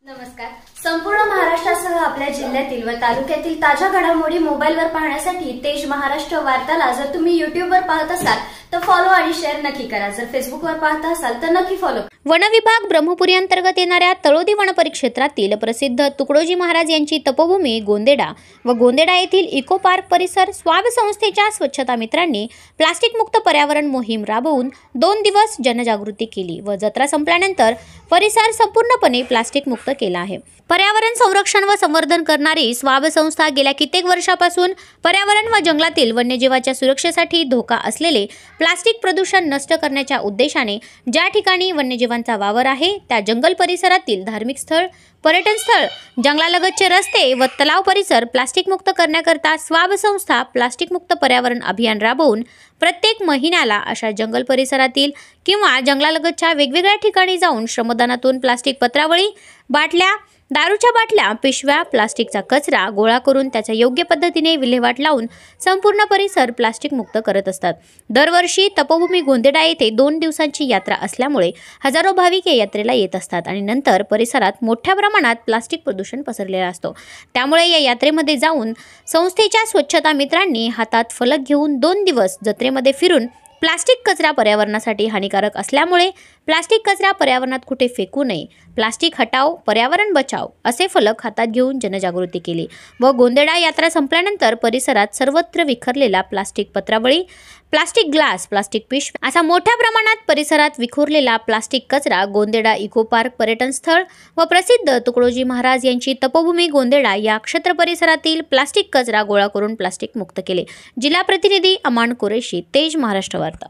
नमस्कार. संपूर्ण महाराष्ट्रासह आपल्या जिल्ह्यातील व तालुक्यातील ताज्या घडामोडी मोबाईलवर पाहण्यासाठी तेज महाराष्ट्र वार्ताला जर तुम्ही युट्यूबवर पाहत असाल तर फॉलो आणि शेअर नक्की करा. जर फेसबुकवर पाहत असाल तर नक्की फॉलो. वन विभाग ब्रह्मपुरी अंतर्गत येणाऱ्या तळोदी वन परिक्षेत्रातील प्रसिद्ध तुकडोजी महाराज यांची तपोभूमी गोंदेडा व गोंदेडा येथील इको पार्क परिसर स्वाब संस्थेच्या स्वच्छता मित्रांनी प्लास्टिक मुक्त पर्यावरण मोहीम राबवून 2 दिवस जनजागृती केली व जत्रा संपल्यानंतर परिसर संपूर्णपणे प्लास्टिक मुक्त केला आहे. पर्यावरण संरक्षण व संवर्धन करणारी स्वाब संस्था गेल्या कित्येक वर्षापासून पर्यावरण व जंगलातील वन्यजीवाच्या सुरक्षेसाठी धोका असलेले प्लास्टिक प्रदूषण नष्ट करण्याच्या उद्देशाने ज्या ठिकाणी वन्यजीवांचा वावर आहे त्या जंगल परिसरातील धार्मिक स्थळ, पर्यटन स्थळ, जंगलालगतचे रस्ते व तलाव परिसर प्लास्टिक मुक्त करण्याकरता स्वाब संस्था प्लास्टिक मुक्त पर्यावरण अभियान राबवून प्रत्येक महिन्याला अशा जंगल परिसरातील किंवा जंगलालगतच्या वेगवेगळ्या ठिकाणी जाऊन श्रमदानातून प्लास्टिक पत्रावळी, बाटल्या, दारूच्या बाटल्या, पिशव्या, प्लास्टिकचा कचरा गोळा करून त्याचा योग्य पद्धतीने विल्हेवाट लावून संपूर्ण परिसर प्लास्टिक मुक्त करत असतात. दरवर्षी तपोभूमी गोंदेडा येथे 2 दिवसांची यात्रा असल्यामुळे हजारो भाविक या यात्रेला येत असतात आणि नंतर परिसरात मोठ्या प्रमाणात प्लास्टिक प्रदूषण पसरलेला असतो. त्यामुळे या यात्रेमध्ये जाऊन संस्थेच्या स्वच्छता मित्रांनी हातात फलक घेऊन 2 दिवस जत्रेमध्ये फिरून प्लास्टिक कचरा पर्यावरणासाठी हानिकारक असल्यामुळे प्लास्टिक कचरा पर्यावरणात कुठे फेकू नये, प्लास्टिक हटाव, पर्यावरण बचाव असे फलक हातात घेऊन जनजागृती केली व गोंदेडा यात्रा संपल्यानंतर परिसरात सर्वत्र विखरलेला प्लास्टिक पत्रावळी, प्लास्टिक ग्लास, प्लास्टिक पिशवी असा मोठ्या प्रमाणात परिसरात विखुरलेला प्लास्टिक कचरा गोंदेडा इको पार्क पर्यटन स्थळ व प्रसिद्ध तुकडोजी महाराज यांची तपोभूमी गोंदेडा या क्षेत्र परिसरातील प्लास्टिक कचरा गोळा करून प्लास्टिक मुक्त केले. जिल्हा प्रतिनिधी अमान कुरेशी, तेज महाराष्ट्र वार्ता.